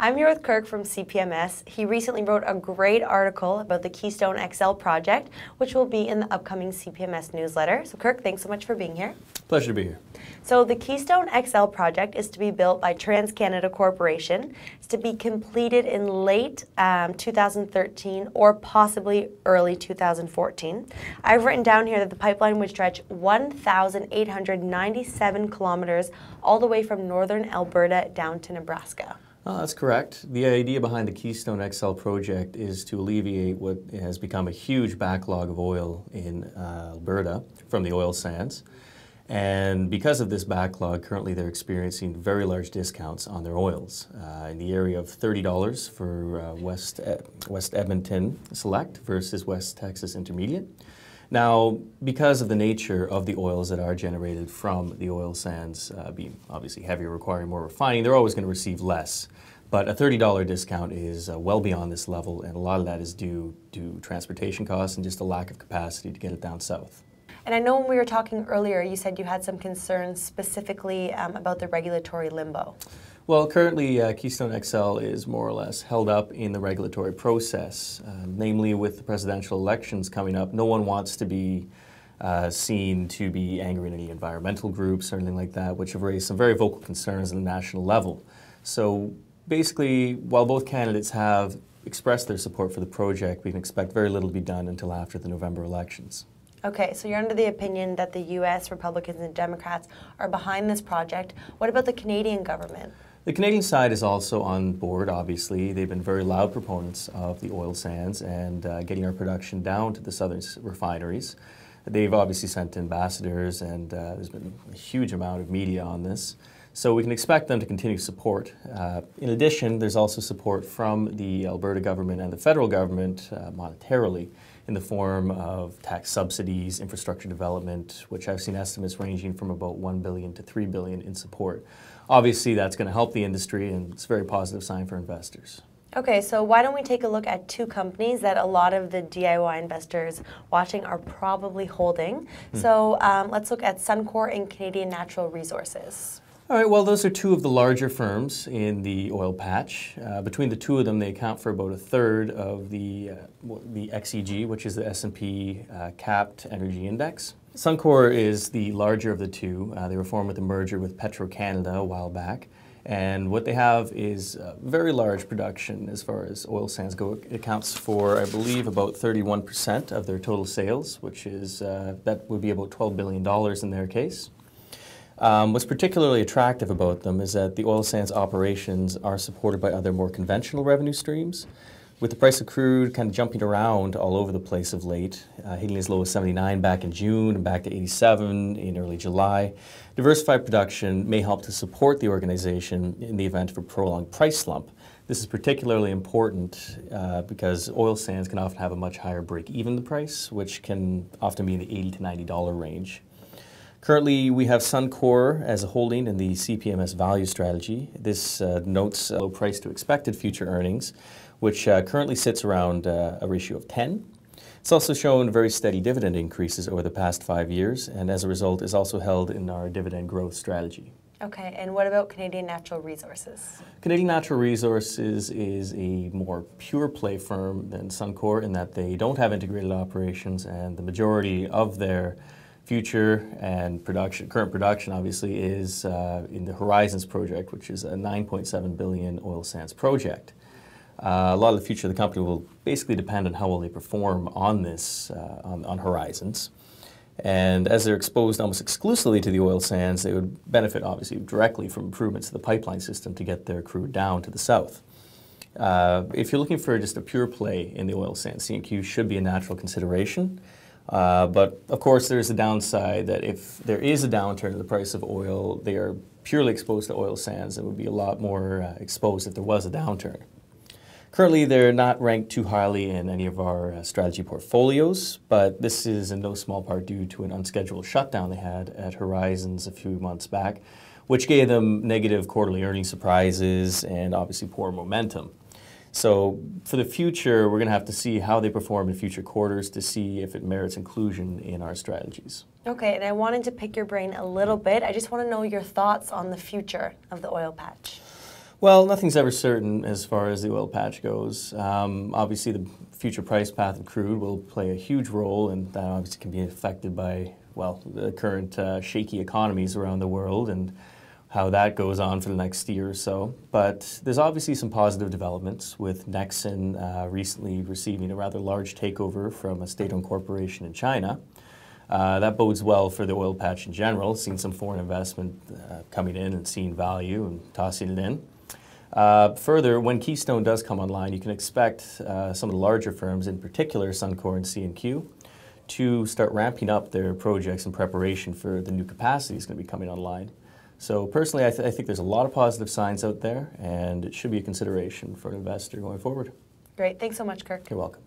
I'm here with Kirk from CPMS. He recently wrote a great article about the Keystone XL project, which will be in the upcoming CPMS newsletter. So Kirk, thanks so much for being here. Pleasure to be here. So the Keystone XL project is to be built by TransCanada Corporation. It's to be completed in late 2013 or possibly early 2014. I've written down here that the pipeline would stretch 1,897 kilometers all the way from northern Alberta down to Nebraska. Oh, that's correct. The idea behind the Keystone XL project is to alleviate what has become a huge backlog of oil in Alberta from the oil sands. And because of this backlog, currently they're experiencing very large discounts on their oils, in the area of $30 for West Edmonton Select versus West Texas Intermediate. Now, because of the nature of the oils that are generated from the oil sands being obviously heavier, requiring more refining, they're always going to receive less. But a $30 discount is well beyond this level, and a lot of that is due to transportation costs and just a lack of capacity to get it down south. And I know when we were talking earlier, you said you had some concerns specifically about the regulatory limbo. Well, currently Keystone XL is more or less held up in the regulatory process, namely with the presidential elections coming up. No one wants to be seen to be angering any environmental groups or anything like that, which have raised some very vocal concerns at the national level. So basically, while both candidates have expressed their support for the project, we can expect very little to be done until after the November elections. Okay, so you're under the opinion that the U.S. Republicans and Democrats are behind this project. What about the Canadian government? The Canadian side is also on board, obviously. They've been very loud proponents of the oil sands and getting our production down to the southern refineries. They've obviously sent ambassadors, and there's been a huge amount of media on this. So we can expect them to continue support. In addition, there's also support from the Alberta government and the federal government monetarily in the form of tax subsidies, infrastructure development, which I've seen estimates ranging from about $1 billion to $3 billion in support. Obviously, that's going to help the industry, and it's a very positive sign for investors. Okay, so why don't we take a look at two companies that a lot of the DIY investors watching are probably holding. So let's look at Suncor and Canadian Natural Resources. All right, well, those are two of the larger firms in the oil patch. Between the two of them, they account for about a third of the XEG, which is the S&P Capped Energy Index. Suncor is the larger of the two. They were formed with a merger with Petro-Canada a while back. And what they have is very large production as far as oil sands go. It accounts for, I believe, about 31% of their total sales, which is, that would be about $12 billion in their case. What's particularly attractive about them is that the oil sands operations are supported by other more conventional revenue streams. With the price of crude kind of jumping around all over the place of late, hitting as low as 79 back in June and back to 87 in early July, diversified production may help to support the organization in the event of a prolonged price slump. This is particularly important because oil sands can often have a much higher break-even price, which can often be in the $80 to $90 range. Currently, we have Suncor as a holding in the CPMS value strategy. This notes low price to expected future earnings, which currently sits around a ratio of 10. It's also shown very steady dividend increases over the past 5 years, and as a result is also held in our dividend growth strategy. Okay, and what about Canadian Natural Resources? Canadian Natural Resources is a more pure play firm than Suncor in that they don't have integrated operations, and the majority of their future and current production obviously is in the Horizons project, which is a $9.7 billion oil sands project. A lot of the future of the company will basically depend on how well they perform on this, on Horizons. And as they're exposed almost exclusively to the oil sands, they would benefit obviously directly from improvements to the pipeline system to get their crude down to the south. If you're looking for just a pure play in the oil sands, C&Q should be a natural consideration. But of course there's a downside that if there is a downturn in the price of oil, they are purely exposed to oil sands and would be a lot more exposed if there was a downturn. Currently, they're not ranked too highly in any of our strategy portfolios, but this is in no small part due to an unscheduled shutdown they had at Horizons a few months back, which gave them negative quarterly earnings surprises and obviously poor momentum. So for the future, we're going to have to see how they perform in future quarters to see if it merits inclusion in our strategies. Okay, and I wanted to pick your brain a little bit. I just want to know your thoughts on the future of the oil patch. Well, nothing's ever certain as far as the oil patch goes. Obviously, the future price path of crude will play a huge role, and that obviously can be affected by, well, the current shaky economies around the world and how that goes on for the next year or so. But there's obviously some positive developments, with Nexen recently receiving a rather large takeover from a state-owned corporation in China. That bodes well for the oil patch in general, seeing some foreign investment coming in and seeing value and tossing it in. Further, when Keystone does come online, you can expect some of the larger firms, in particular Suncor and CNQ, to start ramping up their projects in preparation for the new capacity that's going to be coming online. So personally, I think there's a lot of positive signs out there, and it should be a consideration for an investor going forward. Great. Thanks so much, Kirk. You're welcome.